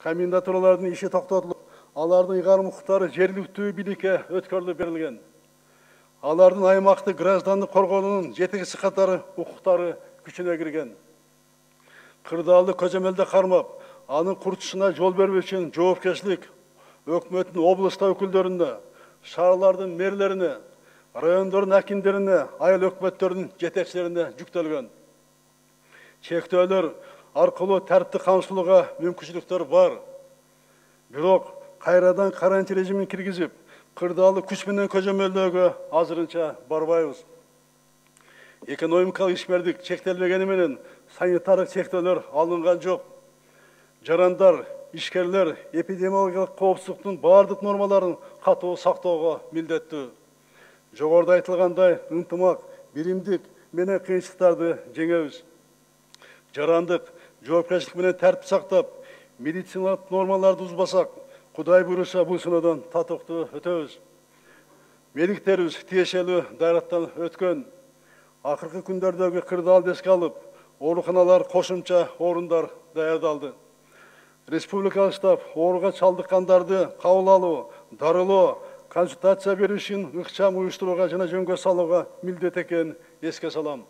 комендатуралардын иши токтотулуп, алардын ыйгарым укуктары жергиликтүү бийликке өткөрүлүп берилген. Алардын аймактык граждандык коргоонунун жетекчиси катары укуктары күчүнө кирген. Кырдаалды көзөмөлдө кармап, анын курчушуна жол бербөө үчүн жоопкерчилик өкмөттүн областта өкүлдөрүнө, шаарлардын мэрлерине, райондордун акимдерине, айыл өкмөттөрдүн жетекчилерине жүктөлгөн. Чектөөлөр аркылуу тартипти камсыздоого мүмкүнчүлүктөр бар. Бирок кайрадан карантин режимин киргизип, кырдаалды күч менен көзөмөлдөөгө азырынча барбайбыз. Экономикалык ишмердик чектелбегени менен санитардык чектөөлөр алынган жок. Жарандар, ишкерлер эпидемиологиялык коопсуздуктун бардык нормаларын катуу сактоого милдеттүү. Жогоруда айтылгандай, ынтымак, биримдик менен кыйынчылыктарды жеңебиз. Жарандык, жоопкерчилик менен тартип сактап, медициналык нормаларды бузбасак, Кудай буйруса бул сыноодон татыктуу өтөбүз. Медиктерибиз тиешелүү дайраттан өткөн. Акыркы күндөрдөгү кырдаалды эске алып, ооруканалар кошумча орундар даярдалды. Республикалык штаб ооруга чалдыккандарды кабыл алуу, дарылоо, консультация берүү үчүн ыкчам уюштурууга жана жөнгө салууга милдет экенин эске салам.